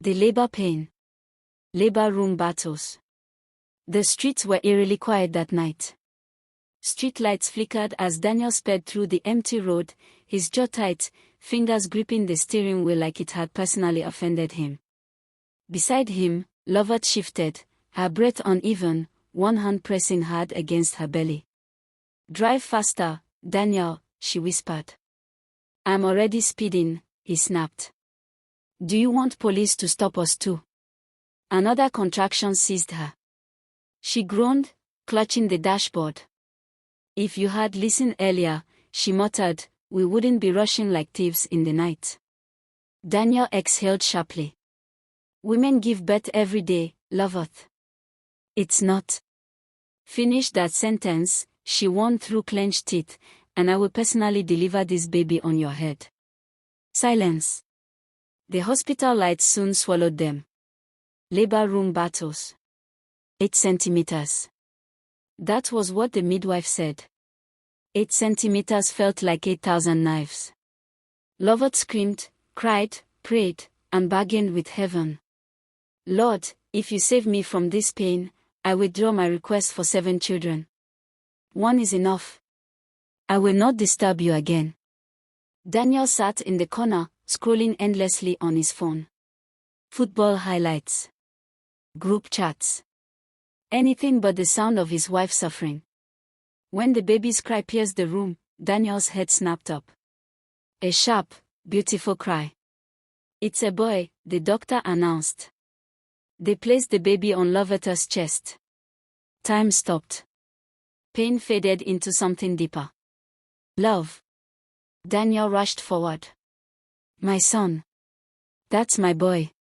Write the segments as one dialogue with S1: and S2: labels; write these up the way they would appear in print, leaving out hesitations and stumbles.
S1: The labor pain. Labor room battles. The streets were eerily quiet that night. Street lights flickered as Daniel sped through the empty road, his jaw tight, fingers gripping the steering wheel like it had personally offended him. Beside him, Lovett shifted, her breath uneven, one hand pressing hard against her belly. "Drive faster, Daniel," she whispered. "I'm already speeding," he snapped. "Do you want police to stop us too?" Another contraction seized her. She groaned, clutching the dashboard. "If you had listened earlier," she muttered, "we wouldn't be rushing like thieves in the night." Daniel exhaled sharply. "Women give birth every day, Loveth." "It's not." "Finish that sentence," she warned through clenched teeth, "and I will personally deliver this baby on your head." Silence. The hospital lights soon swallowed them. Labor room battles. 8 centimeters. That was what the midwife said. 8 centimeters felt like 8,000 knives. Lovett screamed, cried, prayed, and bargained with heaven. "Lord, if you save me from this pain, I withdraw my request for 7 children. 1 is enough. I will not disturb you again." Daniel sat in the corner, scrolling endlessly on his phone. Football highlights. Group chats. Anything but the sound of his wife suffering. When the baby's cry pierced the room, Daniel's head snapped up. A sharp, beautiful cry. "It's a boy," the doctor announced. They placed the baby on Lovett's chest. Time stopped. Pain faded into something deeper. "Love." Daniel rushed forward. "My son. That's my boy."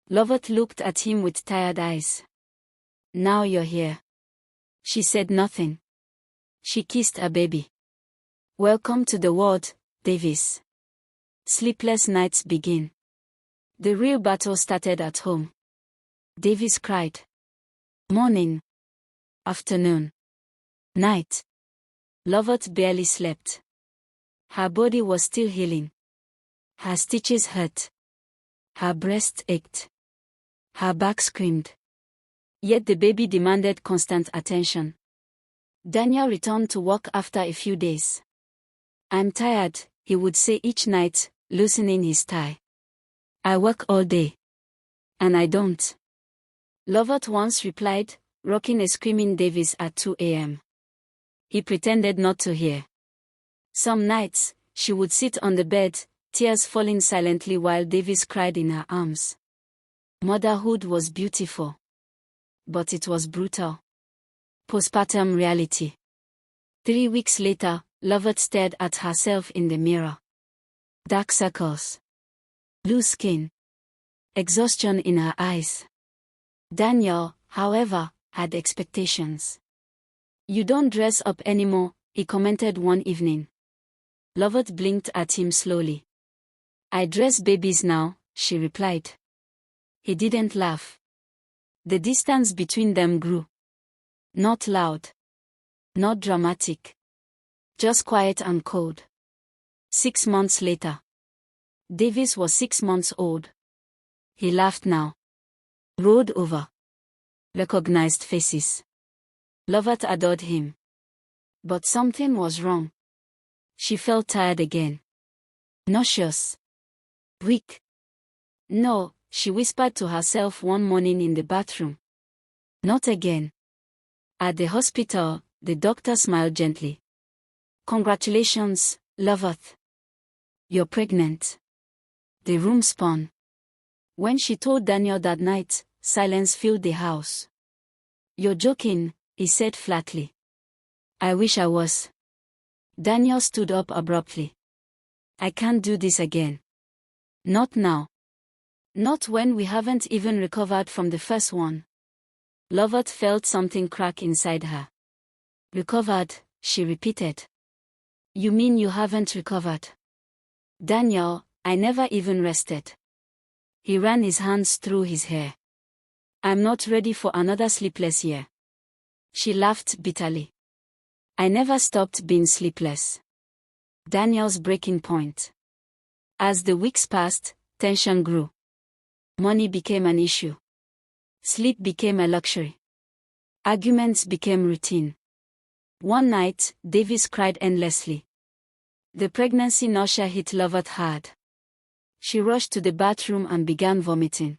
S1: Lovett looked at him with tired eyes. "Now you're here." She said nothing. She kissed her baby. "Welcome to the world, Davis." Sleepless nights begin. The real battle started at home. Davis cried. Morning. Afternoon. Night. Lovett barely slept. Her body was still healing. Her stitches hurt. Her breast ached. Her back screamed. Yet the baby demanded constant attention. Daniel returned to work after a few days. "I'm tired," he would say each night, loosening his tie. "I work all day. And I don't." Lovett once replied, rocking a screaming Davis at 2 a.m. He pretended not to hear. Some nights, she would sit on the bed, tears falling silently while Davis cried in her arms. Motherhood was beautiful. But it was brutal. Postpartum reality. 3 weeks later, Lovett stared at herself in the mirror. Dark circles. Loose skin. Exhaustion in her eyes. Daniel, however, had expectations. "You don't dress up anymore," he commented one evening. Lovett blinked at him slowly. "I dress babies now," she replied. He didn't laugh. The distance between them grew. Not loud. Not dramatic. Just quiet and cold. 6 months later. Davis was 6 months old. He laughed now. Rolled over. Recognized faces. Lovett adored him. But something was wrong. She felt tired again. Nauseous. Weak. "No," she whispered to herself one morning in the bathroom. "Not again." At the hospital, the doctor smiled gently. "Congratulations, Loveth. You're pregnant." The room spun. When she told Daniel that night, silence filled the house. "You're joking," he said flatly. "I wish I was." Daniel stood up abruptly. "I can't do this again. Not now. Not when we haven't even recovered from the first one." Lovett felt something crack inside her. "Recovered," she repeated. "You mean you haven't recovered?" "Daniel, I never even rested." He ran his hands through his hair. "I'm not ready for another sleepless year." She laughed bitterly. "I never stopped being sleepless." Daniel's breaking point. As the weeks passed, tension grew. Money became an issue. Sleep became a luxury. Arguments became routine. One night, Davis cried endlessly. The pregnancy nausea hit Lovett hard. She rushed to the bathroom and began vomiting.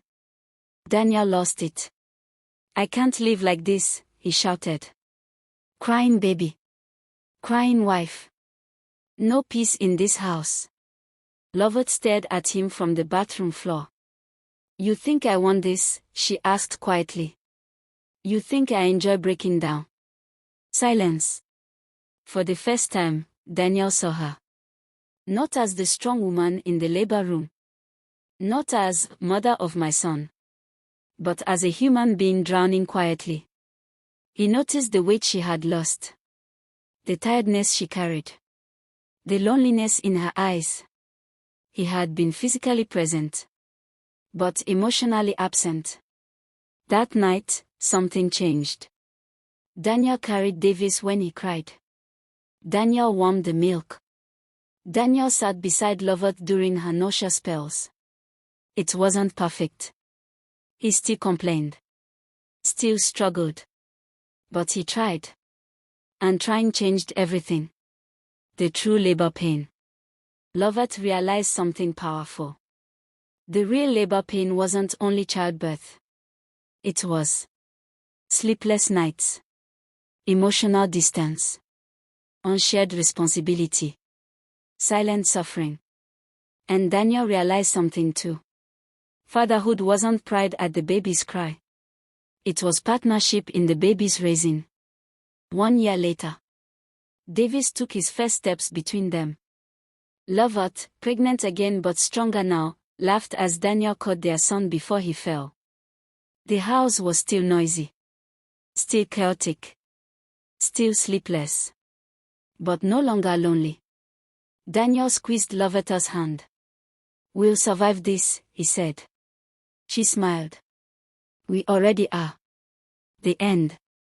S1: Daniel lost it. "I can't live like this," he shouted. "Crying baby. Crying wife. No peace in this house." Lovett stared at him from the bathroom floor. "You think I want this?" she asked quietly. "You think I enjoy breaking down?" Silence. For the first time, Daniel saw her. Not as the strong woman in the labor room. Not as mother of my son. But as a human being drowning quietly. He noticed the weight she had lost. The tiredness she carried. The loneliness in her eyes. He had been physically present, but emotionally absent. That night, something changed. Daniel carried Davis when he cried. Daniel warmed the milk. Daniel sat beside Lovett during her nausea spells. It wasn't perfect. He still complained. Still struggled. But he tried. And trying changed everything. The true labor pain. Lovett realized something powerful. The real labor pain wasn't only childbirth. It was sleepless nights, emotional distance, unshared responsibility, silent suffering. And Daniel realized something too. Fatherhood wasn't pride at the baby's cry. It was partnership in the baby's raising. 1 year later, Davis took his first steps between them. Lovett, pregnant again but stronger now, laughed as Daniel caught their son before he fell. The house was still noisy. Still chaotic. Still sleepless. But no longer lonely. Daniel squeezed Lovetta's hand. "We'll survive this," he said. She smiled. "We already are." The end.